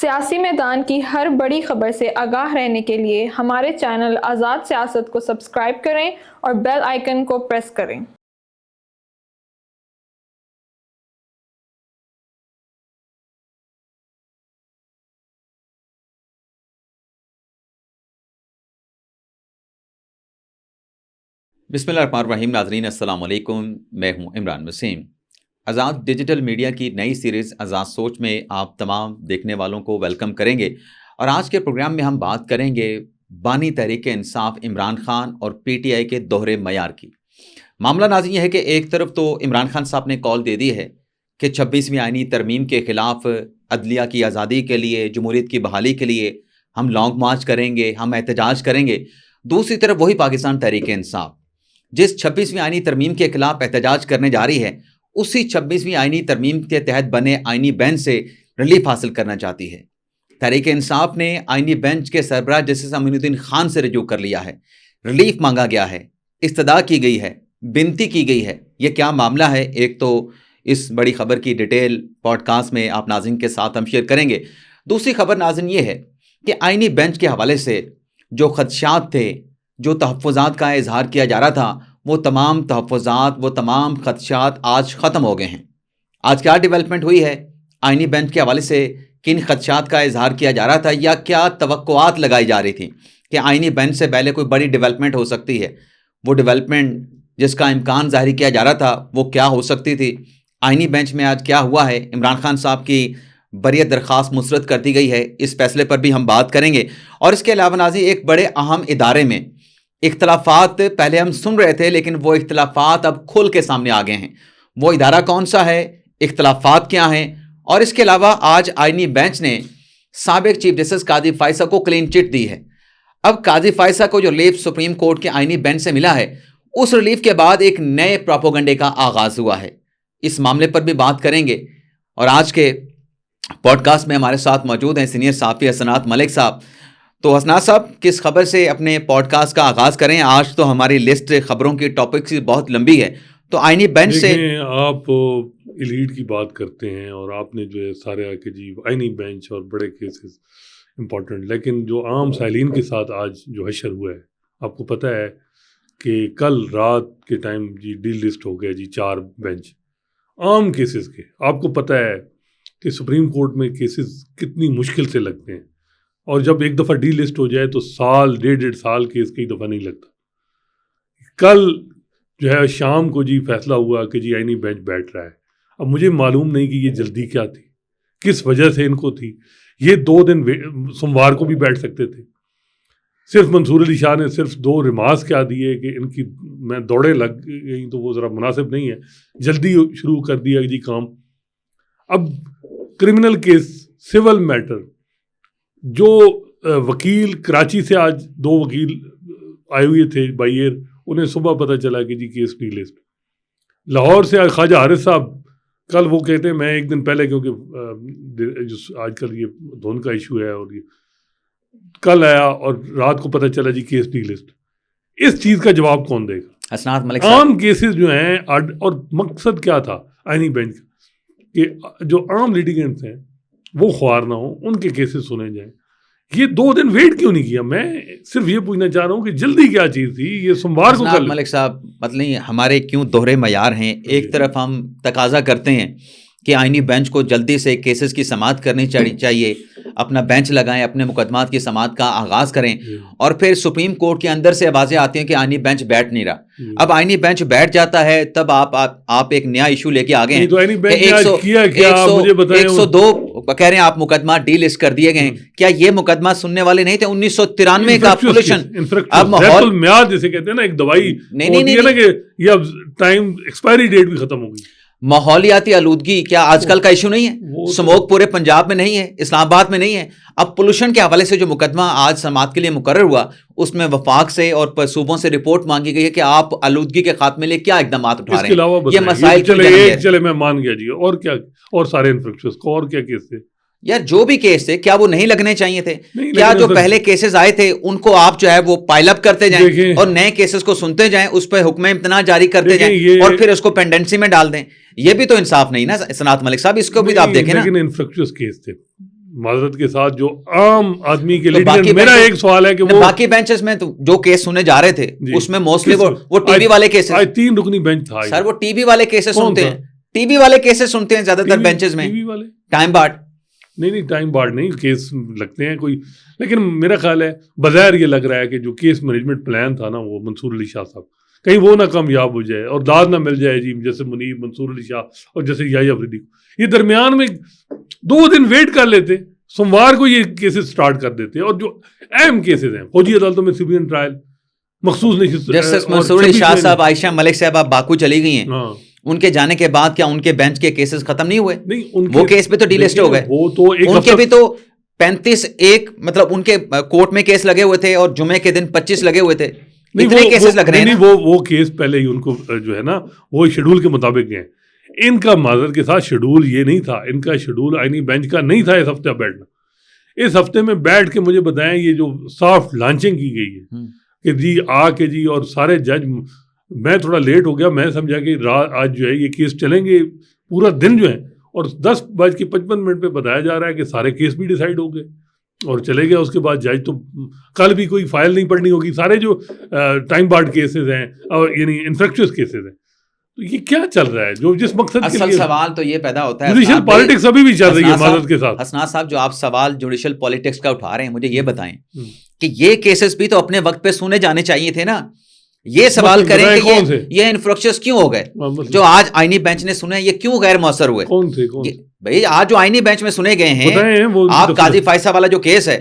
سیاسی میدان کی ہر بڑی خبر سے آگاہ رہنے کے لیے ہمارے چینل آزاد سیاست کو سبسکرائب کریں اور بیل آئیکن کو پریس کریں۔ بسم اللہ الرحمن الرحیم۔ ناظرین السلام علیکم، میں ہوں عمران وسیم۔ آزاد ڈیجیٹل میڈیا کی نئی سیریز آزاد سوچ میں آپ تمام دیکھنے والوں کو ویلکم کریں گے، اور آج کے پروگرام میں ہم بات کریں گے بانی تحریک انصاف عمران خان اور پی ٹی آئی کے دوہرے معیار کی۔ معاملہ ناظرین یہ ہے کہ ایک طرف تو عمران خان صاحب نے کال دے دی ہے کہ 26ویں آئینی ترمیم کے خلاف عدلیہ کی آزادی کے لیے، جمہوریت کی بحالی کے لیے ہم لانگ مارچ کریں گے، ہم احتجاج کریں گے۔ دوسری طرف وہی پاکستان تحریک انصاف جس 26ویں آئینی ترمیم کے خلاف احتجاج کرنے جا رہی ہے، اسی 26ویں آئینی ترمیم کے تحت بنے آئینی بینچ سے ریلیف حاصل کرنا چاہتی ہے۔ تحریک انصاف نے آئینی بینچ کے سربراہ جسٹس امین الدین خان سے رجوع کر لیا ہے، ریلیف مانگا گیا ہے، استدعا کی گئی ہے، بنتی کی گئی ہے۔ یہ کیا معاملہ ہے؟ ایک تو اس بڑی خبر کی ڈیٹیل پوڈ کاسٹ میں آپ ناظرین کے ساتھ ہم شیئر کریں گے۔ دوسری خبر ناظرین یہ ہے کہ آئینی بینچ کے حوالے سے جو خدشات تھے، جو تحفظات کا اظہار کیا جا رہا تھا، وہ تمام تحفظات، وہ تمام خدشات آج ختم ہو گئے ہیں۔ آج کیا ڈیولپمنٹ ہوئی ہے؟ آئینی بینچ کے حوالے سے کن خدشات کا اظہار کیا جا رہا تھا یا کیا توقعات لگائی جا رہی تھی کہ آئینی بینچ سے پہلے کوئی بڑی ڈیولپمنٹ ہو سکتی ہے؟ وہ ڈیولپمنٹ جس کا امکان ظاہر کیا جا رہا تھا وہ کیا ہو سکتی تھی؟ آئینی بینچ میں آج کیا ہوا ہے؟ عمران خان صاحب کی بریت درخواست مسترد کر دی گئی ہے، اس فیصلے پر بھی ہم بات کریں گے۔ اور اس کے علاوہ ناظرین ایک بڑے اہم ادارے میں اختلافات پہلے ہم سن رہے تھے، لیکن وہ اختلافات اب کھل کے سامنے آ گئے ہیں۔ وہ ادارہ کون سا ہے؟ اختلافات کیا ہیں؟ اور اس کے علاوہ آج آئینی بینچ نے سابق چیف جسٹس قاضی فائز صاحب کو کلین چٹ دی ہے۔ اب قاضی فائز صاحب کو جو ریلیف سپریم کورٹ کے آئینی بینچ سے ملا ہے، اس ریلیف کے بعد ایک نئے پروپیگنڈے کا آغاز ہوا ہے۔ اس معاملے پر بھی بات کریں گے، اور آج کے پوڈ کاسٹ میں ہمارے ساتھ موجود ہیں سینئر صحافی حسنات ملک صاحب۔ تو حسنات صاحب، کس خبر سے اپنے پوڈ کاسٹ کا آغاز کریں؟ آج تو ہماری لسٹ خبروں کی ٹاپکس بہت لمبی ہے، تو آئینی بینچ سے آپ ایلیٹ کی بات کرتے ہیں، اور آپ نے جو ہے سارے آ کے جی آئینی بینچ اور بڑے کیسز امپورٹنٹ، لیکن جو عام سائلین کے ساتھ آج جو حشر ہوا ہے، آپ کو پتہ ہے کہ کل رات کے ٹائم جی ڈی لسٹ ہو گیا جی 4 بینچ عام کیسز کے۔ آپ کو پتہ ہے کہ سپریم کورٹ میں کیسز کتنی مشکل سے لگتے ہیں، اور جب ایک دفعہ ڈی لسٹ ہو جائے تو سال 1.5 سال کیس کئی دفعہ نہیں لگتا۔ کل جو ہے شام کو جی فیصلہ ہوا کہ جی آئینی بینچ بیٹھ رہا ہے۔ اب مجھے معلوم نہیں کہ یہ جلدی کیا تھی، کس وجہ سے ان کو تھی۔ یہ 2 دن سوموار کو بھی بیٹھ سکتے تھے۔ صرف منصور علی شاہ نے صرف 2 ریمارکس کیا دیے کہ ان کی میں دوڑے لگ گئیں تو وہ ذرا مناسب نہیں ہے، جلدی شروع کر دیا جی کام۔ اب کرمنل کیس، سول میٹر، جو وکیل کراچی سے آج 2 وکیل آئے ہوئے تھے بائی ایئر، انہیں صبح پتہ چلا کہ جی کیس ڈی لسٹ۔ لاہور سے خواجہ حارث صاحب کل وہ کہتے ہیں میں ایک دن پہلے، کیونکہ جو آج کل یہ دھن کا ایشو ہے، اور یہ کل آیا اور رات کو پتہ چلا جی کیس ڈی لسٹ۔ اس چیز کا جواب کون دے گا؟ حسنات ملک عام کیسز جو ہیں، اور مقصد کیا تھا آئینی بینچ کا کہ جو عام لیٹیگنٹس ہیں وہ خوار نہ ہوں، ان کے کیسز سنے جائیں۔ یہ 2 دن ویٹ کیوں نہیں کیا؟ میں صرف یہ پوچھنا چاہ رہا ہوں کہ جلدی کیا چیز تھی؟ یہ سوموار کو کل ملک صاحب مطلب ہمارے کیوں دوہرے معیار ہیں؟ ایک طرف ہم تقاضا کرتے ہیں کہ آئینی بینچ کو جلدی سے کیسز کی سماعت کرنی چاہیے، اپنا بینچ لگائیں، اپنے مقدمات کی سماعت کا آغاز کریں، اور پھر سپریم کورٹ کے اندر سے آوازیں آتی ہیں کہ آئینی بینچ بیٹھ نہیں رہا۔ اب آئینی بینچ بیٹھ جاتا ہے تب آپ ایک نیا ایشو لے کے آگے ہیں۔ 102 کہہ رہے ہیں آپ مقدمات ڈی لسٹ کر دیے گئے ہیں۔ کیا یہ مقدمات سننے والے نہیں تھے؟ 1993 کا پولوشن، اب ماحول میعاد جسے کہتے ہیں نا، ایک دوائی ہوتی ہے نا کہ یہ اب ٹائم ایکسپائری ڈیٹ بھی ختم ہو گئی۔ ماحولیاتی آلودگی کیا آج کل کا ایشو نہیں ہے؟ سموک پورے پنجاب میں نہیں ہے، اسلام آباد میں نہیں ہے۔ اب پولوشن کے حوالے سے جو مقدمہ آج سماعت کے لیے مقرر ہوا، اس میں وفاق سے اور صوبوں سے رپورٹ مانگی گئی ہے کہ آپ آلودگی کے خاتمے لیے کیا اقدامات اٹھا رہے ہیں۔ یہ مسائل چلے میں مان گیا جی، اور کیا، اور سارے انفراسٹرکچر کو، اور کیا کیس تھے یار؟ جو بھی کیس تھے کیا وہ نہیں لگنے چاہیے تھے؟ کیا جو پہلے کیسز آئے تھے ان کو آپ جو ہے وہ پائل اپ کرتے جائیں اور نئے کیسز کو سنتے جائیں، اس پہ حکم امتناع جاری کرتے جائیں اور پھر اس کو پینڈنسی میں ڈال دیں؟ یہ بھی تو انصاف نہیں نا حسنات ملک صاحب، اس کو بھی آپ دیکھیں نا۔ لیکن انفراسٹرکچر کیس تھے، معذرت کے ساتھ جو عام آدمی کے تو لیے باقی میرا بینچ- ایک سوال ہے کہ وہ باقی بینچز میں تو جو کیس سنے جا رہے تھے جی. اس میں موسٹلی کس- وہ ٹی وی والے کیسز، آج 3 رکنی بینچ تھا سر وہ ٹی وی والے کیسز کون سنتے تھا؟ ہیں، ٹی وی والے کیسز سنتے ہیں زیادہ تر بینچز میں. ٹی وی والے ٹائم بارڈ نہیں ٹائم بارڈ نہیں کیس لگتے ہیں کوئی، لیکن میرا خیال ہے بظاہر یہ لگ رہا ہے کہ جو کیس مینجمنٹ پلان تھا نا وہ منصور علی شاہ صاحب کہیں وہ نہ کامیاب ہو جائے اور داد نہ مل جائے جی جیسے منیب منصور علی شاہ اور جیسے یحییٰ افریدی کو، یہ درمیان میں 2 دن ویٹ کر لیتے، سوموار کو یہ کیسز سٹارٹ کر دیتے. اور جو اہم کیسز ہیں فوجی عدالتوں میں سیوین ٹرائل مخصوص نشست جسٹس منصور علی شاہ صاحب، عائشہ ملک صاحبہ باکو چلی گئی ہیں، ہاں ان کے جانے کے بعد کیا ان کے بینچ کے کیسز ختم نہیں ہوئے؟ نہیں ان وہ کیس بھی تو ڈی لسٹ ہو گئے. وہ تو ایک ان کے ہفتہ بھی تو 35 مطلب ان کے کورٹ میں کیس لگے ہوئے تھے اور جمعے کے دن 25 لگے ہوئے تھے. اتنے کیسز لگ رہے ہیں. وہ کیس پہلے ہی ان کو جو ہے نا وہ شیڈول کے مطابق گئے. ان کا معذرت کے ساتھ شیڈول یہ نہیں تھا، ان کا شیڈول آئینی بینچ کا نہیں تھا اس ہفتے بیٹھنا. اس ہفتے میں بیٹھ کے مجھے بتائیں یہ جو سافٹ لانچنگ کی گئی ہے کہ جی آ کے جی اور سارے جج، میں تھوڑا لیٹ ہو گیا، میں سمجھا کہ آج جو ہے یہ کیس چلیں گے پورا دن جو ہے، اور 10:55 پہ بتایا جا رہا ہے کہ سارے کیس بھی ڈیسائیڈ ہو گئے اور چلے گئے. اس کے بعد جج تو کل بھی کوئی فائل نہیں پڑھنی ہوگی، سارے جو ٹائم بارڈ کیسز ہیں اور یعنی انفیکچوس کیسز ہیں. تو یہ کیا چل رہا ہے جو جس مقصد کے اصل لیے سوال تو یہ پیدا ہوتا ہے، جوڈیشل پالیٹکس ابھی بھی چل رہی ہے معذرت کے ساتھ. حسنات صاحب جو آپ سوال جوڈیشل پالیٹکس کا اٹھا رہے ہیں، مجھے یہ بتائیں کہ یہ کیسز بھی تو اپنے وقت پہ سنے جانے چاہیے تھے نا. یہ سوال کریں کہ یہ انفرکشس کیوں ہو گئے جو آج آئینی بینچ نے سنے، یہ کیوں غیر مؤثر ہوئے؟ کون تھے بھائی آج جو آئینی بینچ میں سنے گئے ہیں، آپ قاضی فائصہ والا جو کیس ہے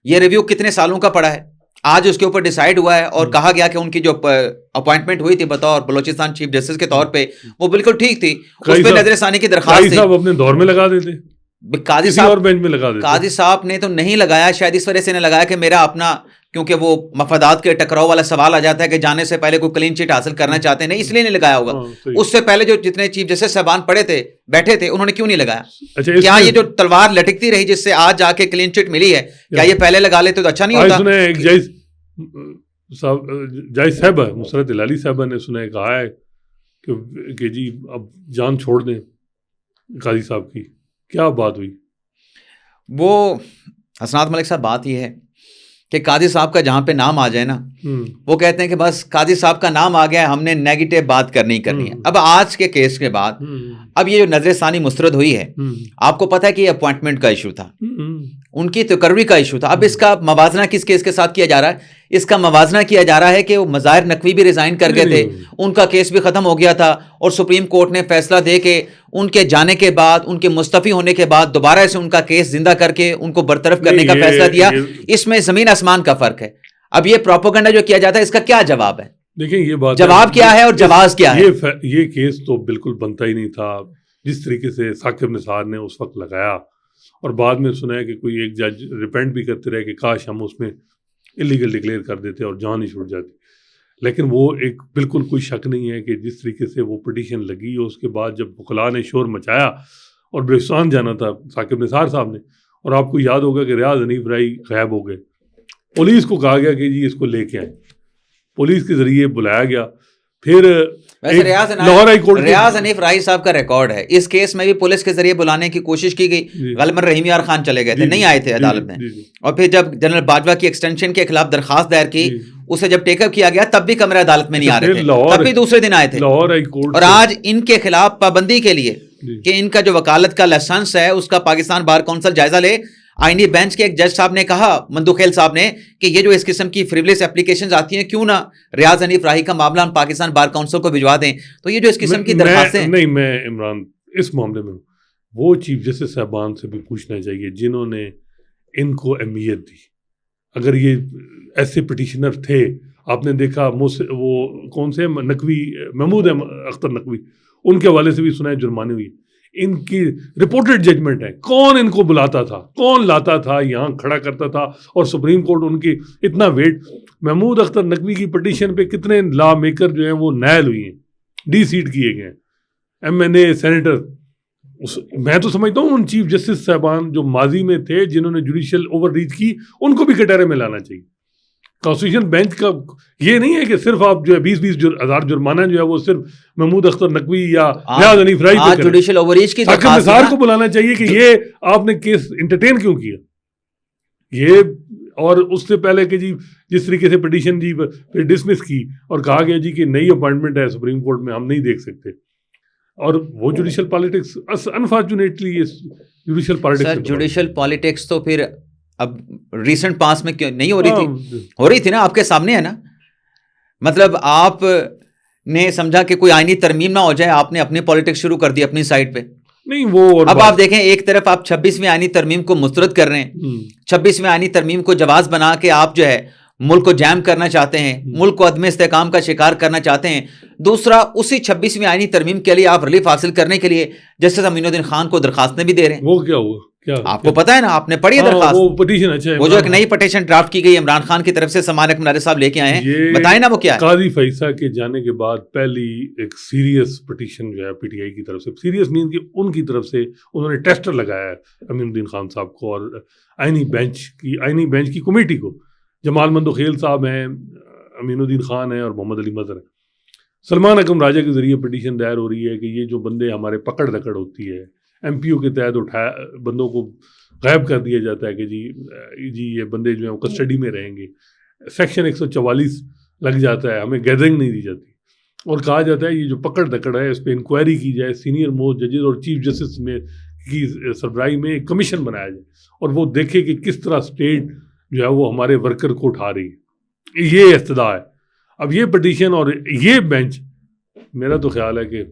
یہ ریویو کتنے سالوں کا پڑا ہے، آج اس کے اوپر ڈیسائیڈ ہوا ہے اور کہا گیا کہ ان کی جو اپوائنٹمنٹ ہوئی تھی بطور بلوچستان چیف جسٹس کے طور پہ وہ بالکل ٹھیک تھی، اس پہ نظر ثانی کی درخواست تھی. اپنے دور میں لگا دیتے، قاضی صاحب نے تو نہیں لگایا، شاید اس وجہ سے نے لگایا کہ میرا اپنا، کیونکہ وہ مفادات کے ٹکراؤ والا سوال آ جاتا ہے کہ جانے سے پہلے کوئی کلین چٹ حاصل کرنا چاہتے ہیں، نہیں اس لیے نہیں لگایا ہوگا. اس سے پہلے جو جتنے چیف جسٹس صاحبان پڑے تھے بیٹھے تھے انہوں نے کیوں نہیں لگایا؟ کیا یہ جو تلوار لٹکتی رہی جس سے آج جا کے کلین چٹ ملی ہے، کیا یہ پہلے لگا لیتے تو اچھا نہیں ہوتا؟ ایک جج صاحبہ مسرت ہلالی صاحبہ نے سنا کہا ہے کہ جی اب جان چھوڑ دیں قاضی صاحب کی، کیا بات ہوئی؟ وہ حسنات ملک صاحب بات یہ ہے کہ قاضی صاحب کا جہاں پہ نام آ جائے نا وہ کہتے ہیں کہ بس قاضی صاحب کا نام آ گیا، ہم نے نیگیٹو بات کرنی ہے. اب آج کے کیس کے بعد اب یہ جو نظر ثانی مسترد ہوئی ہے، آپ کو پتا ہے کہ یہ اپوائنٹمنٹ کا ایشو تھا، ان کی تقرری کا ایشو تھا. اب اس کا موازنہ کس کیس کے ساتھ کیا جا رہا ہے؟ اس کا موازنہ کیا جا رہا ہے کہ وہ مظاہر نقوی بھی ریزائن کر گئے تھے، ان کا کیس بھی ختم ہو گیا تھا اور سپریم کورٹ نے فیصلہ دے کے ان کے جانے کے بعد، ان کے مستعفی ہونے کے بعد دوبارہ سے ان کا کیس زندہ کر کے ان کو برطرف کرنے کا فیصلہ دیا. اس میں زمین آسمان کا فرق ہے. اب یہ پروپیگنڈا جو کیا جاتا ہے اس کا کیا جواب ہے؟ دیکھیں یہ بات جواب کیا ہے اور جواز کیا ہے؟ یہ کیس تو بالکل بنتا ہی نہیں تھا جس طریقے سے ثاقب نثار نے اس وقت لگایا، اور بعد میں سنا ہے کہ کوئی ایک جج ریپینٹ بھی کرتے رہے کہ کاش ہم اس میں الیگل ڈکلیئر کر دیتے اور جان ہی چھوٹ جاتی. لیکن وہ ایک بالکل کوئی شک نہیں ہے کہ جس طریقے سے وہ پٹیشن لگی، اس کے بعد جب وکلاء نے شور مچایا اور بلوچستان جانا تھا ثاقب نثار صاحب نے، اور آپ کو یاد ہوگا کہ ریاض حنیف رائی غائب ہو گئے، پولیس کو کہا گیا کہ جی اس کو لے کے آئیں، پولیس کے ذریعے بلایا گیا. پھر ریاض حنیف رائی صاحب کا ریکارڈ ہے اس کیس میں بھی پولیس کے ذریعے بلانے کی کوشش کی گئی، غالباً رحیم یار خان چلے گئے تھے، نہیں آئے تھے عدالت میں. اور پھر جب جنرل باجوہ کی ایکسٹینشن کے خلاف درخواست دائر کی، اسے جب ٹیک اپ کیا گیا تب بھی کمرہ عدالت میں نہیں آ رہے تھے، تب بھی دوسرے دن آئے تھے. اور آج ان کے خلاف پابندی کے لیے کہ ان کا جو وکالت کا لائسنس ہے اس کا پاکستان بار کونسل جائزہ لے. آئینی بینچ کے ایک جج صاحب نے کہا، مندوخیل صاحب نے، کہ یہ جو اس قسم کی فریولس اپلیکیشنز آتی ہیں کیوں نہ ریاض حنیف راہی کا معاملہ ہم پاکستان بار کونسل کو بھجوا دیں. تو یہ جو اس قسم کی درخواستیں نہیں، میں عمران اس معاملے میں وہ چیف جسٹس صاحبان سے بھی پوچھنا چاہیے جنہوں نے ان کو اہمیت دی. اگر یہ ایسے پٹیشنر تھے، آپ نے دیکھا وہ کون سے نقوی، محمود اختر نقوی، ان کے حوالے سے بھی سنا ہے جرمانے ہوئی. ان کی رپورٹڈ ججمنٹ ہے، کون ان کو بلاتا تھا، کون لاتا تھا، یہاں کھڑا کرتا تھا، اور سپریم کورٹ ان کی اتنا ویٹ. محمود اختر نقوی کی پٹیشن پہ کتنے لا میکر جو ہیں وہ نائل ہوئی ہیں، ڈی سیٹ کیے گئے ہیں، MNA سینیٹر. میں تو سمجھتا ہوں ان چیف جسٹس صاحبان جو ماضی میں تھے جنہوں نے جوڈیشل اوور ریچ کی، ان کو بھی کٹہرے میں لانا چاہیے. کانسٹیٹیوشن بینچ کا یہ نہیں ہے کہ صرف آپ جو ہے 20,000 جرمانہ جو ہے وہ صرف محمود اختر نقوی یا ریاض حنیف رائی پہ کریں. جوڈیشل اووریج کی ثاقب نثار کو بلانا چاہیے کہ یہ آپ نے کیس انٹرٹین کیوں کیا یہ, اور اس سے پہلے کہ جی جس طریقے سے پٹیشن جی پھر ڈسمس کی اور کہا گیا جی کہ نئی اپوائنٹمنٹ ہے سپریم کورٹ میں, ہم نہیں دیکھ سکتے. اور وہ judicial politics unfortunately judicial politics sir, judicial politics تو پھر اب ریسنٹ پاس میں کیوں نہیں ہو رہی تھی؟ ہو رہی تھی نا, آپ کے سامنے ہے نا. مطلب آپ نے سمجھا کہ کوئی آئینی ترمیم نہ ہو جائے, آپ نے اپنی پالیٹکس شروع کر دی اپنی سائڈ پہ. نہیں وہ اب آپ دیکھیں ایک طرف آپ 26ویں آئینی ترمیم کو مسترد کر رہے ہیں, 26ویں آئینی ترمیم کو جواز بنا کے آپ جو ہے ملک کو جیم کرنا چاہتے ہیں, ملک کو عدم استحکام کا شکار کرنا چاہتے ہیں. دوسرا اسی 26ویں آئینی ترمیم کے لیے آپ ریلیف حاصل کرنے کے لیے جسٹس امین الدین خان کو درخواستیں بھی دے رہے ہیں. وہ کیا ہوا, آپ کو پتا ہے نا, آپ نے پڑھی ہے درخواست, وہ پٹیشن. اچھا, وہ جو ایک نئی پٹیشن ڈرافٹ کی گئی عمران خان کی طرف سے, سمان اکمل عارف صاحب لے کے آئے ہیں, بتائیں نا وہ کیا ہے. قاضی فیصل کے جانے کے بعد پہلی ایک سیریس پٹیشن جو ہے پی ٹی آئی کی طرف سے, سیریس مین کہ ان کی طرف سے انہوں نے ٹیسٹر لگایا ہے امین الدین خان صاحب کو اور آئینی بینچ کی کمیٹی کو. جمال مندوخیل صاحب ہیں, امین الدین خان ہیں اور محمد علی مظہر ہیں. سلمان اکرم راجہ کے ذریعے پٹیشن دائر ہو رہی ہے کہ یہ جو بندے ہمارے پکڑ دکڑ ہوتی ہے, ایم پی او کے تحت بندوں کو غائب کر دیا جاتا ہے کہ جی یہ بندے جو ہیں وہ کسٹڈی میں رہیں گے, سیکشن 144 لگ جاتا ہے, ہمیں گیدرنگ نہیں دی جاتی اور کہا جاتا ہے یہ جو پکڑ دکڑ ہے اس پہ انکوائری کی جائے, سینئر موسٹ ججز اور چیف جسٹس میں کی سربراہی میں ایک کمیشن بنایا جائے اور وہ دیکھے کہ کس طرح اسٹیٹ جو ہے وہ ہمارے ورکر کو اٹھا رہی ہے. یہ استدعا ہے. اب یہ پٹیشن اور یہ بینچ, میرا تو خیال ہے کہ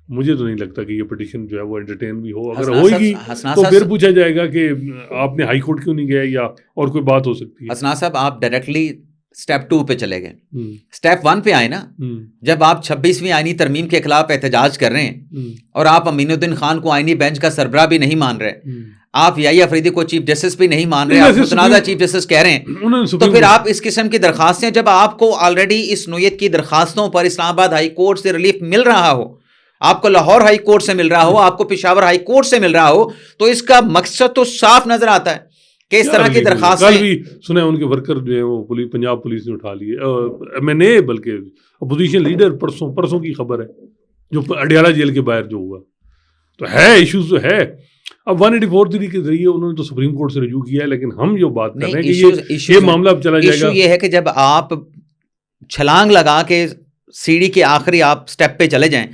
مجھے تو نہیں لگتا کہ یہ پٹیشن جو ہے وہ انٹرٹین بھی ہو. اگر ہوئے گی تو پھر پوچھا جائے گا کہ آپ نے ہائی کورٹ کیوں نہیں گئے یا اور کوئی بات ہو سکتی ہے. حسنا صاحب آپ ڈائریکٹلی اسٹیپ 2 پہ چلے گئے, اسٹیپ 1 پہ آئے نا, جب آپ 26ویں آئینی ترمیم کے خلاف احتجاج کر رہے ہیں اور آپ امین الدین خان کو آئینی بینچ کا سربراہ بھی نہیں مان رہے, آپ یحییٰ افریدی کو چیف جسٹس بھی نہیں مان رہے, آپ متنازع چیف جسٹس کہہ رہے ہیں, تو پھر آپ اس قسم کی درخواستیں, جب آپ کو آلریڈی اس نوعیت کی درخواستوں پر اسلام آباد ہائی کورٹ سے ریلیف مل رہا ہو, آپ کو لاہور ہائی کورٹ سے مل رہا ہو, آپ کو پشاور ہائی کورٹ سے مل رہا ہو, تو اس کا مقصد تو صاف نظر آتا ہے کہ اس طرح کی درخواستیں. کل بھی سنا ہے ان کے ورکر جو ہیں وہ پنجاب پولیس نے اٹھا لیے, میں نے بلکہ اپوزیشن لیڈر پرسوں کی خبر ہے جو اڈیالہ جیل کے باہر جو ہوا, تو ہے ایشوز تو ہے. اب 184(3) کے ذریعے انہوں نے تو سپریم کورٹ سے رجوع کیا ہے, لیکن ہم جو بات کر رہے ہیں کہ یہ معاملہ اب چلا جائے گا. ایشو یہ ہے کہ جب آپ چھلانگ لگا کے سیڑھی کے آخری آپ سٹیپ پہ چلے جائیں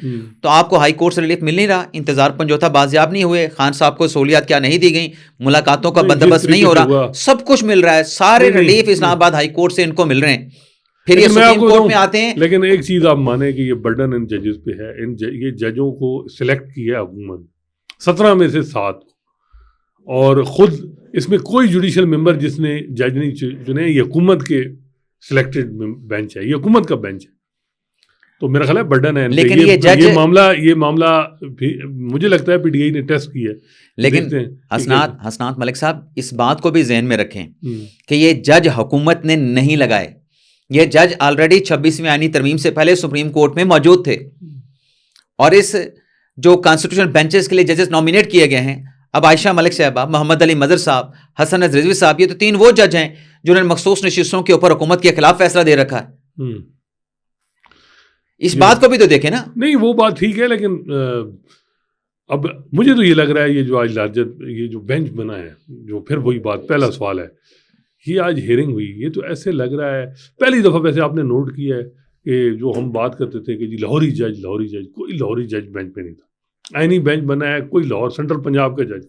تو آپ کو ہائی کورٹ سے ریلیف مل نہیں رہا, انتظار پنجوتا بازیاب نہیں ہوئے, خان صاحب کو سہولیات کیا نہیں دی گئیں, ملاقاتوں کا بندوبست نہیں ہو رہا, سب کچھ مل رہا ہے, سارے ریلیف اسلام آباد ہائی کورٹ سے ان کو مل رہے ہیں, پھر یہ سپریم کورٹ میں آتے ہیں. لیکن ایک چیز آپ مانیں کہ یہ برڈن ان ججز پہ ہے, یہ ججوں کو سلیکٹ کیا حکومت 17 میں سے 7, اور خود اس میں کوئی جوڈیشل ممبر جس نے جج نہیں چنے, یہ حکومت کے سلیکٹڈ بینچ ہے, یہ حکومت کا بینچ ہے. تو میرا خیال ہے برڈن ہے. لیکن یہ معاملہ مجھے لگتا ہے پی ٹی آئی نے ٹیسٹ کیا ہے. لیکن حسنات ملک صاحب اس بات کو بھی ذہن میں رکھیں کہ یہ جج حکومت نے نہیں لگائے, یہ جج آلریڈی 26ویں آئینی ترمیم سے پہلے سپریم کورٹ میں موجود تھے, اور اس جو کانسٹیٹیوشن بینچز کے لیے ججز نامینیٹ کیے گئے ہیں, اب عائشہ ملک صاحبہ, محمد علی مظہر صاحب, حسن رضوی صاحب, یہ تو 3 وہ جج ہیں جنہوں نے مخصوص نشستوں کے اوپر حکومت کے خلاف فیصلہ دے رکھا ہے. اس بات کو بھی تو دیکھیں نا. نہیں وہ بات ٹھیک ہے, لیکن اب مجھے تو یہ لگ رہا ہے یہ جو آج یہ جو بینچ بنا ہے, جو پھر وہی بات پہلا سوال ہے, یہ آج ہیئرنگ ہوئی, یہ تو ایسے لگ رہا ہے پہلی دفعہ ویسے آپ نے نوٹ کیا ہے کہ جو ہم بات کرتے تھے کہ جی لاہوری جج, کوئی لاہوری جج بینچ پہ نہیں تھا. آئینی بینچ بنا ہے کوئی لاہور سینٹرل پنجاب کا جج.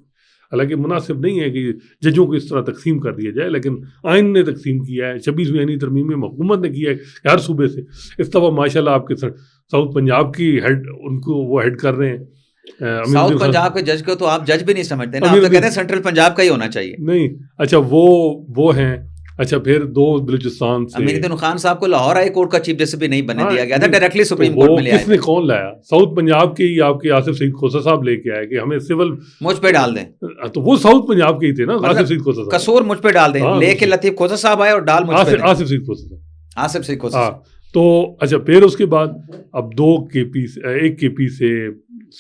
حالانکہ مناسب نہیں ہے کہ ججوں کو اس طرح تقسیم کر دیا جائے, لیکن آئین نے تقسیم کیا ہے, 26ویں آئینی ترمیم میں حکومت نے کیا ہے کہ ہر صوبے سے. اس دفعہ ماشاء اللہ آپ کے ساؤتھ پنجاب کی ہیڈ ان کو وہ ہیڈ کر رہے ہیں. ساؤتھ پنجاب کے جج کو تو آپ جج بھی نہیں سمجھتے نا, آپ تو کہتے ہیں سینٹرل پنجاب کا ہی ہونا چاہیے. نہیں اچھا وہ ہیں. اچھا پھر 2 بلوچستان سے امین الدین خان صاحب کو لاہور ہائی کورٹ کا چیف جسٹس بھی نہیں بننے دیا گیا تھا, ڈائریکٹلی سپریم کورٹ میں لے آئے. کس نے کون لایا؟ ساؤتھ پنجاب کے ہی آپ کے آصف سعید کھوسہ صاحب لے کے آئے کہ ہمیں سول مجھ پہ ڈال دیں. تو وہ ساؤتھ پنجاب کے ہی تھے نا, آصف سعید کھوسہ صاحب. قصور مجھ پہ ڈال دیں, لے کے لطیف کھوسہ صاحب آئے اور ڈال مجھ پہ. آصف سعید کھوسہ صاحب, آصف سعید کھوسہ. تو اچھا پھر اس کے بعد اب 2 KP سے, 1 KP سے,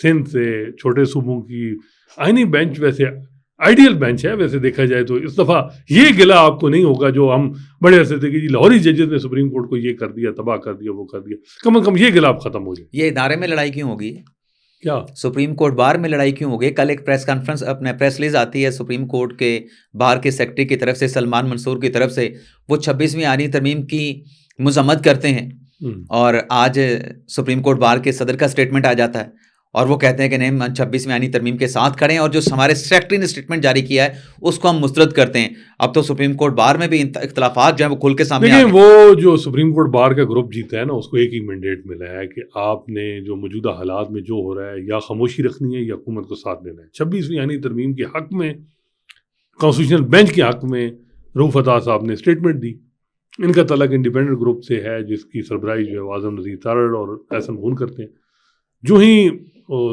سندھ سے, چھوٹے صوبوں کی آئینی بینچ ویسے آئیڈیل بینچ ہے ویسے دیکھا جائے تو. اس دفعہ یہ گلا آپ کو نہیں ہوگا جو ہم بڑے عرصے تھے کہ جی لاہوری ججز نے سپریم کورٹ کو یہ کر دیا, تباہ کر دیا, وہ کر دیا. کم از کم یہ گلا اب ختم ہو جائے. یہ ادارے میں لڑائی کیوں ہوگی؟ کیا سپریم کورٹ بار میں لڑائی کیوں ہوگی؟ کل ایک پریس کانفرنس اپنے پریس ریلیز آتی ہے سپریم کورٹ کے بار کے سیکرٹری کی طرف سے, سلمان منصور کی طرف سے, وہ 26ویں آئینی ترمیم کی مذمت کرتے ہیں, اور آج سپریم کورٹ بار کے صدر کا اسٹیٹمنٹ آ جاتا ہے اور وہ کہتے ہیں کہ نہیں ہم 26ویں آئینی ترمیم کے ساتھ کھڑے ہیں, اور جو ہمارے سیکرٹری نے اسٹیٹمنٹ جاری کیا ہے اس کو ہم مسترد کرتے ہیں. اب تو سپریم کورٹ بار میں بھی اختلافات جو ہیں وہ کھل کے سامنے آ لیکن وہ جو سپریم کورٹ بار کا گروپ جیتا ہے نا, اس کو ایک ہی مینڈیٹ ملا ہے کہ آپ نے جو موجودہ حالات میں جو ہو رہا ہے یا خاموشی رکھنی ہے یا حکومت کو ساتھ دینا ہے. 26ویں آئینی ترمیم کے حق میں, کانسٹیٹیوشنل بینچ کے حق میں رؤوف عطا صاحب نے اسٹیٹمنٹ دی. ان کا تعلق انڈیپینڈنٹ گروپ سے ہے جس کی سربراہی جو ہے اعظم نذیر تارڑ اور احسن بھون کرتے ہیں. جو ہی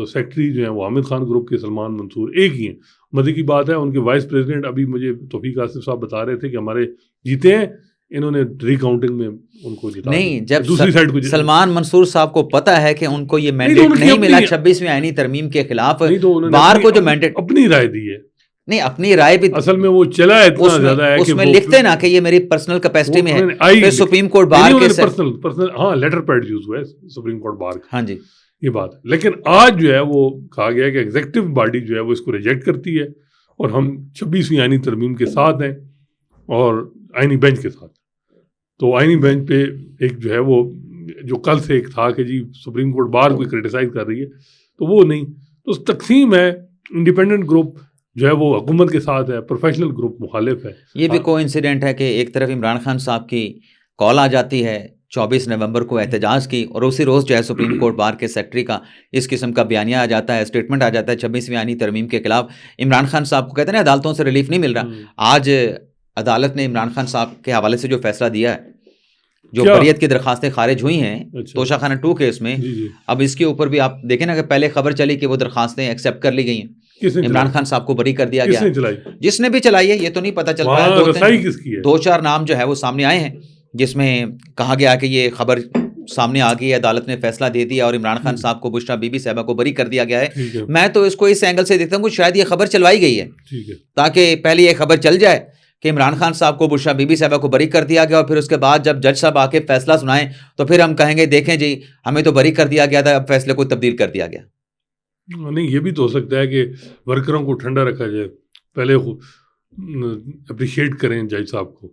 سیکرٹری جو ہیں وہ حامد خان گروپ کے سلمان منصور ایک ہی ہیں. مزے کی بات ہے ان کے وائس پریزیڈنٹ ابھی مجھے توفیق آصف صاحب بتا رہے تھے کہ ہمارے جیتے ہیں, انہوں نے ری کاؤنٹنگ میں ان کو جتا نہیں. جب دوسری سائڈ کو سلمان منصور صاحب کو پتا ہے کہ ان کو یہ مینڈیٹ نہیں ملا 26ویں آئینی ترمیم کے خلاف, بار کو جو مینڈیٹ اپنی رائے دی ہے, نہیں اپنی رائے بھی اصل میں وہ چلا اتنا زیادہ ہے اس کہ میں لکھتے نا کہ یہ میری پرسنل کیپیسٹی میں ہے, پھر سپریم کورٹ بار کے پرسنل ہاں لیٹر پیڈ یوز ہوا ہے سپریم کورٹ بار کا. ہاں جی یہ بات. لیکن آج جو ہے وہ کہا گیا ہے کہ ایگزیکٹو باڈی جو ہے وہ اس کو ریجیکٹ کرتی ہے, اور ہم 26ویں آئینی ترمیم کے ساتھ ہیں اور آئینی بینچ کے ساتھ. تو آئینی بینچ پہ ایک جو ہے وہ جو کل سے ایک تھا کہ جی سپریم کورٹ بار کو کرٹیسائز کر رہی ہے, تو وہ نہیں. تو تقسیم ہے, انڈیپینڈنٹ گروپ جو ہے وہ حکومت کے ساتھ ہے, پروفیشنل گروپ مخالف ہے. یہ بھی کو انسیڈنٹ ہے کہ ایک طرف عمران خان صاحب کی کال آ جاتی ہے 24 نومبر کو احتجاج کی, اور اسی روز جو ہے سپریم کورٹ بار کے سیکرٹری کا اس قسم کا بیانیہ آ جاتا ہے, اسٹیٹمنٹ آ جاتا ہے 26ویں آئینی ترمیم کے خلاف. عمران خان صاحب کو کہتے ہیں نا عدالتوں سے ریلیف نہیں مل رہا. آج عدالت نے عمران خان صاحب کے حوالے سے جو فیصلہ دیا ہے, جو بریت کی درخواستیں خارج ہوئی ہیں توشہ خانہ 2 کیس میں, اب اس کے اوپر بھی آپ دیکھیں نا کہ پہلے خبر چلی کہ وہ درخواستیں ایکسیپٹ کر لی گئی ہیں, عمران خان صاحب کو بری کر دیا گیا. جس نے بھی چلائی ہے یہ تو نہیں پتہ چل پایا, 2-4 نام جو ہے وہ سامنے آئے ہیں جس میں کہا گیا کہ یہ خبر سامنے آ گئی ہے, عدالت نے فیصلہ دے دیا اور عمران خان صاحب کو, بشرا بی بی صاحبہ کو بری کر دیا گیا ہے. میں تو اس کو اس اینگل سے دیکھتا ہوں کہ شاید یہ خبر چلوائی گئی ہے تاکہ پہلے یہ خبر چل جائے کہ عمران خان صاحب کو, بشرا بی بی صاحبہ کو بری کر دیا گیا, اور پھر اس کے بعد جب جج صاحب آ کے فیصلہ سنائیں تو پھر ہم کہیں گے دیکھیں جی ہمیں تو بری کر دیا گیا تھا, اب فیصلے کو تبدیل کر دیا گیا. نہیں, یہ بھی تو ہو سکتا ہے کہ ورکروں کو ٹھنڈا رکھا جائے, پہلے اپریشیٹ کریں جج صاحب کو,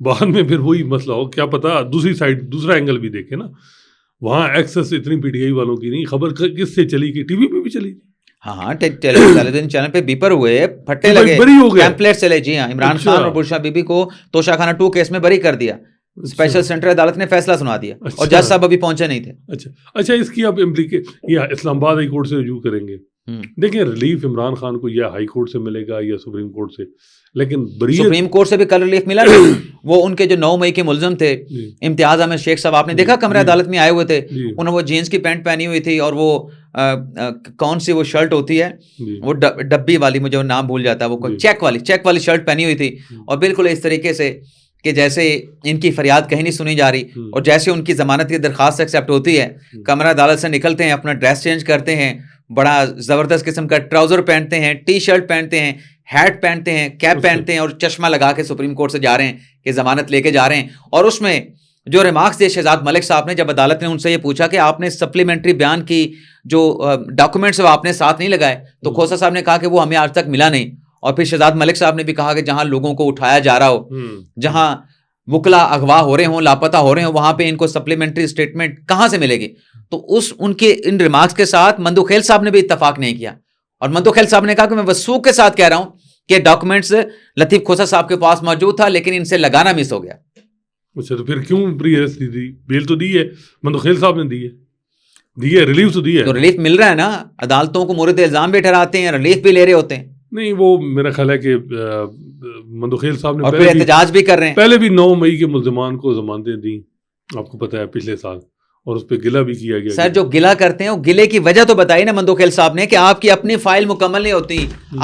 بعد میں پھر وہی مسئلہ ہو. کیا پتا دوسری سائڈ دوسرا اینگل بھی دیکھیں نا. وہاں ایکسس اتنی پی ٹی آئی والوں کی نہیں, خبر کس سے چلی کہ ٹی وی پہ بھی چلی. ہاں ٹیلی ویژن چینل پہ بیپر ہوئے, پھٹے لگے, ٹیمپلیٹ چلے. جی ہاں, عمران خان اور بشرا بی بی کو توشہ خانہ 2 کیس میں بری کر دیا, اسپیشل سینٹر عدالت نے فیصلہ سنا دیا, اور جج صاحب ابھی پہنچے نہیں تھے. اچھا اس کی آپ اسلام آباد ہائی کورٹ سے رجوع کریں گے. دیکھیں ریلیف عمران خان کو یا ہائی کورٹ سے ملے گا یا سپریم کورٹ سے, لیکن سپریم کورٹ سے بھی کل ریلیف ملا. وہ ان کے جو 9 مئی کے ملزم تھے امتیاز احمد شیخ صاحب, آپ نے دیکھا کمرہ عدالت میں آئے ہوئے تھے, انہوں نے وہ جینس کی پینٹ پہنی ہوئی تھی اور وہ کون سی وہ شرٹ ہوتی ہے وہ ڈبی والی, مجھے وہ نام بھول جاتا ہے, وہ چیک والی شرٹ پہنی ہوئی تھی, اور بالکل اس طریقے سے کہ جیسے ان کی فریاد کہیں نہیں سنی جا رہی, اور جیسے ان کی ضمانت کی درخواست ایکسیپٹ ہوتی ہے, کمرہ عدالت سے نکلتے ہیں, اپنا ڈریس چینج کرتے ہیں, بڑا زبردست قسم کا ٹراؤزر پہنتے ہیں, ٹی شرٹ پہنتے ہیں, ہیٹ پہنتے ہیں, کیپ پہنتے ہیں, اور چشمہ لگا کے سپریم کورٹ سے جا رہے ہیں کہ ضمانت لے کے جا رہے ہیں. اور اس میں جو ریمارکس دیے شہزاد ملک صاحب نے, جب عدالت نے ان سے یہ پوچھا کہ آپ نے سپلیمنٹری بیان کی جو ڈاکومنٹس وہ آپ نے ساتھ نہیں لگائے, تو کھوسا صاحب نے کہا کہ وہ ہمیں آج تک ملا نہیں. اور پھر شہزاد ملک صاحب نے بھی کہا کہ جہاں لوگوں کو اٹھایا جا رہا ہو, جہاں وکلا اغوا ہو رہے ہوں, لاپتہ ہو رہے ہوں, وہاں پہ ان کو سپلیمنٹری اسٹیٹمنٹ کہاں سے ملے گی. تو ان کے ان ریمارکس کے ساتھ مندوخیل صاحب نے بھی اتفاق نہیں کیا, اور مندوخیل صاحب نے کہا کہ میں وثوق کے ساتھ کہہ رہا ہوں کہ ڈاکومنٹس لطیف کھوسا صاحب کے پاس موجود تھا, لیکن ان سے لگانا مس ہو گیا. اچھا, تو پھر کیوں پری ارسٹ دی؟ بیل تو دی ہے, مندوخیل صاحب نے دی ہے, ریلیف تو دی ہے. تو ریلیف مل رہا ہے نا, عدالتوں کو مورد الزام بھی ٹھہراتے ہیں, ریلیف بھی لے رہے ہوتے ہیں. نہیں, وہ میرا خیال ہے کہ مندوخیل صاحب نے اور پھر احتجاج بھی کر رہے ہیں. پہلے بھی 9 مئی کے ملزمان کو ضمانتیں دیں, آپ کو پتہ ہے پچھلے سال, اور اس پہ گلہ بھی کیا گیا. سر جو گلہ کرتے ہیں وہ گلے کی وجہ تو بتائی نا مندوخیل صاحب نے, کہ آپ کی اپنی فائل مکمل نہیں ہوتی.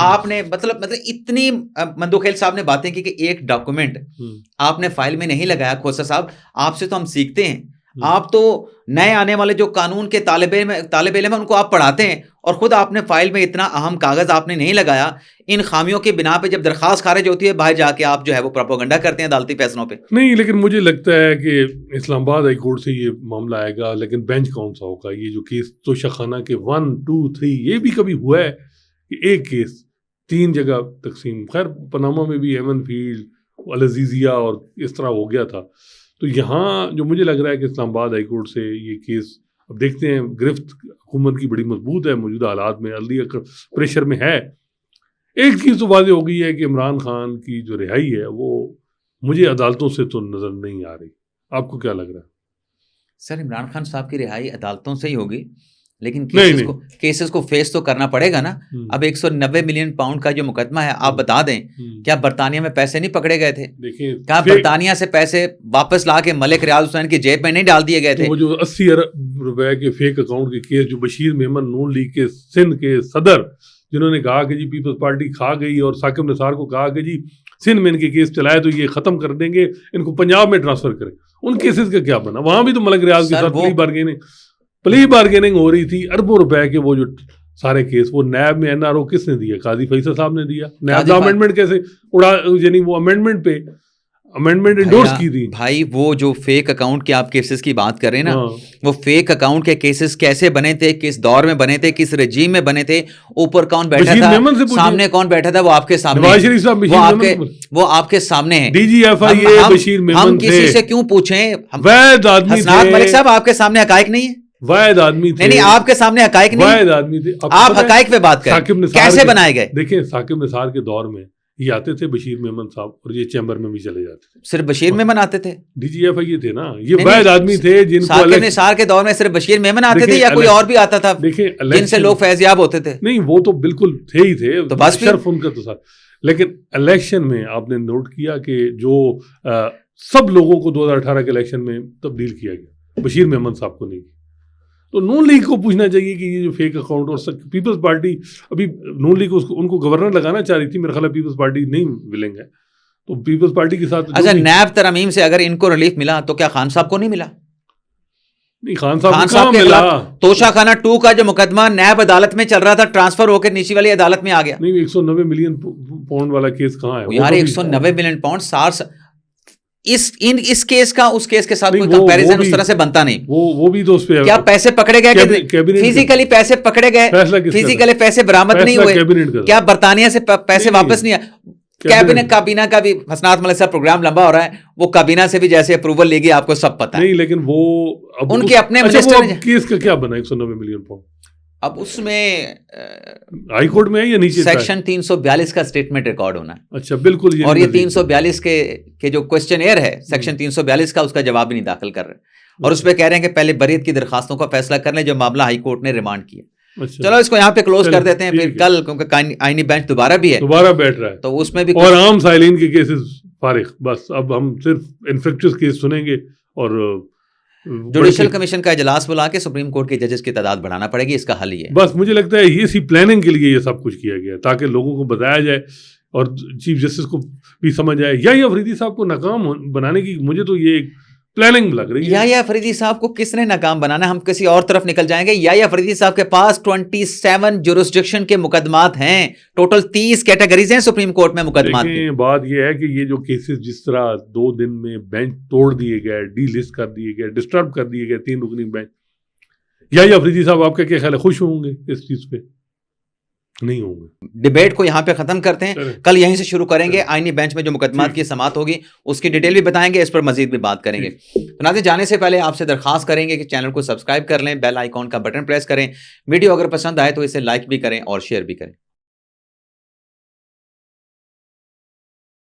آپ نے مطلب اتنی مندوخیل صاحب نے باتیں کی کہ ایک ڈاکومنٹ آپ نے فائل میں نہیں لگایا. کھوسا صاحب آپ سے تو ہم سیکھتے ہیں, آپ تو نئے آنے والے جو قانون کے طالب علم ہیں ان کو آپ پڑھاتے ہیں اور خود آپ نے فائل میں اتنا اہم کاغذ آپ نے نہیں لگایا. ان خامیوں کی بنا پہ جب درخواست خارج ہوتی ہے باہر جا کے آپ جو ہے وہ پروپیگنڈا کرتے ہیں عدالتی فیصلوں پہ. نہیں لیکن مجھے لگتا ہے کہ اسلام آباد ہائی کورٹ سے یہ معاملہ آئے گا, لیکن بینچ کون سا ہوگا؟ یہ جو کیس توشہ خانہ کے 1 2 3 یہ بھی کبھی ہوا ہے کہ ایک کیس 3 جگہ تقسیم. خیر پاناما میں بھی ایمن فیلڈ, العزیزیہ اور اس طرح ہو گیا تھا. تو یہاں جو مجھے لگ رہا ہے کہ اسلام آباد ہائی کورٹ سے یہ کیس اب دیکھتے ہیں. گرفت حکومت کی بڑی مضبوط ہے موجودہ حالات میں, عدلیہ پریشر میں ہے. ایک چیز تو واضح ہو گئی ہے کہ عمران خان کی جو رہائی ہے وہ مجھے عدالتوں سے تو نظر نہیں آ رہی. آپ کو کیا لگ رہا ہے؟ سر عمران خان صاحب کی رہائی عدالتوں سے ہی ہوگی, لیکن کیسز کو فیس تو کرنا پڑے گا نا. اب 190 ملین پاؤنڈ کا جو مقدمہ ہے آپ بتا دیں, کیا برطانیہ میں پیسے نہیں پکڑے گئے تھے؟ کیا برطانیہ سے پیسے واپس لا کے ملک ریاض حسین کی جیب میں نہیں ڈال دیے گئے تھے؟ وہ جو 80 ارب روپے کے فیک اکاؤنٹ کے کیس جو بشیر میمن نون لیگ کے سندھ کے صدر جنہوں نے کہا کہ جی پیپلز پارٹی کھا گئی, اور ثاقب نثار کو کہا کہ جی سندھ میں ان کے کیس چلائے تو یہ ختم کر دیں گے, ان کو پنجاب میں ٹرانسفر کریں. ان کیسز کا کیا بنا؟ وہاں بھی تو ملک ریاض کے ساتھ پلی بارگیننگ ہو رہی تھی اربوں روپے کے. وہ جو سارے کیس وہ نیب میں NRO کس نے دیا؟ قاضی فیصل صاحب نے دیا. نیب امینڈمنٹ کیسے اڑا, یعنی وہ امینڈمنٹ پہ امینڈمنٹ انڈورس کی تھی. بھائی وہ جو فیک اکاؤنٹ کے آپ کیسز کی بات کر رہے ہیں نا, وہ فیک اکاؤنٹ کے کیسز کیسے بنے تھے, کس دور میں بنے تھے, کس رجیم میں بنے تھے, اوپر کون بیٹھا تھا, سامنے کون بیٹھا تھا, وہ آپ کے سامنے, وہ آپ کے سامنے ہے. DGFIA بشیر میمن. ہم کسی سے کیوں پوچھیں؟ حسنات ملک صاحب آپ کے سامنے حقائق نہیں ہے, واحد آدمی تھے. نہیں آپ کے سامنے حقائق نہیں, واحد آدمی تھے. آپ حقائق پہ بات کریں, کیسے بنائے گئے؟ دیکھیں ثاقب نثار کے دور میں یہ آتے تھے بشیر میمن صاحب, اور یہ چیمبر میں بھی چلے جاتے تھے. صرف بشیر میمن آتے تھے؟ DGFIA تھے نا, یہ واحد آدمی تھے جن کو ثاقب نثار کے دور میں صرف بشیر میمن آتے تھے یا کوئی اور بھی آتا تھا جن سے لوگ فیضیاب ہوتے تھے؟ نہیں وہ تو بالکل تھے ہی تھے, تو بس شرف ان کا تو ساتھ. لیکن الیکشن میں آپ نے نوٹ کیا کہ جو سب لوگوں کو 2018 کے الیکشن میں تبدیل کیا گیا, بشیر میمن صاحب کو نہیں. تو نون لیگ کو پوچھنا چاہیے کہ یہ جو فیک اکاؤنٹ, اور پیپلز پارٹی ابھی نون لیگ ان کو گورنر لگانا چاہ رہی تھی, میرا خیال ہے پیپلز پارٹی نہیں ولنگ ہے, تو پیپلز پارٹی کے ساتھ. اچھا نیب ترمیم سے اگر ان کو ریلیف ملا تو کیا خان صاحب کو نہیں ملا؟ نہیں خان صاحب کے خلاف توشہ خانہ 2 کا جو مقدمہ نیب عدالت میں چل رہا تھا ٹرانسفر ہو کے نیچی والی عدالت میں آ گیا. نہیں 190 ملین پاؤنڈ والا کیس کہاں ہے یار؟ 190 ملین پاؤنڈ اس کیس کا اس کیس کے ساتھ کوئی کمپیریزن اس طرح سے بنتا نہیں. وہ بھی تو اس پہ کیا پیسے پکڑے گئے؟ فزیکلی پیسے پکڑے گئے, فزیکلی پیسے برآمد نہیں ہوئے. کیا برطانیہ سے پیسے واپس نہیں آئے؟ کابینہ کا بھی حسنات ملک صاحب پروگرام لمبا ہو رہا ہے, وہ کابینہ سے بھی جیسے اپروول لے گی آپ کو سب پتہ ہے. نہیں لیکن وہ ان کے اپنے منسٹر کیس کا کیا بنا 190 ملین پاؤنڈ؟ اب اس میں ہائی کورٹ میں ہے یا نیچے سیکشن 342 کا اسٹیٹمنٹ ریکارڈ ہونا ہے. اچھا بالکل. اور یہ 342 کے جو کوسچن ایئر ہے سیکشن 342 کا, اس کا جواب بھی نہیں داخل کر رہے, اور اس پہ کہہ رہے ہیں کہ پہلے بریت کی درخواستوں کا فیصلہ کر لیں جو معاملہ ہائی کورٹ نے ریمانڈ کیا. چلو اس کو یہاں پہ کلوز کر دیتے ہیں, پھر کل کیونکہ آئینی بینچ دوبارہ بھی ہے, دوبارہ بیٹھ رہا ہے, تو اس میں بھی اور عام سائلین کے کیسز فارغ. بس اب ہم صرف انفیکٹس کیس سنیں گے, اور جوڈیشل کمیشن کا اجلاس بلا کے سپریم کورٹ کے ججز کی تعداد بڑھانا پڑے گی, اس کا حل ہی ہے. بس مجھے لگتا ہے اسی پلاننگ کے لیے یہ سب کچھ کیا گیا تاکہ لوگوں کو بتایا جائے اور چیف جسٹس کو بھی سمجھ آئے. یا افریدی صاحب کو ناکام بنانے کی مجھے تو یہ ایک پلاننگ لگ رہی ہے. یا افریدی صاحب کو کس نے ناکام بنانا؟ ہم کسی اور طرف نکل جائیں گے. یا افریدی صاحب کے پاس 27 جورسڈکشن کے مقدمات ہیں, ٹوٹل 30 کیٹیگریز ہیں سپریم کورٹ میں مقدمات کی. بات یہ ہے کہ یہ جو کیسز جس طرح 2 دن میں بینچ توڑ دیے گئے, ڈی لسٹ کر دیے گئے, ڈسٹرب کر دیے گئے 3 رکنی بینچ, یا افریدی صاحب آپ کا کیا خیال ہے خوش ہوں گے اس چیز پہ؟ نہیں ہوں گے. ڈیبیٹ کو یہاں پہ ختم کرتے ہیں, کل یہیں سے شروع کریں گے. آئینی بینچ میں جو مقدمات کی سماعت ہوگی اس کی ڈیٹیل بھی بتائیں گے, اس پر مزید بھی بات کریں گے. ناظرین جانے سے پہلے آپ سے درخواست کریں گے کہ چینل کو سبسکرائب کر لیں, بیل آئیکن کا بٹن پریس کریں. ویڈیو اگر پسند آئے تو اسے لائک بھی کریں اور شیئر بھی کریں.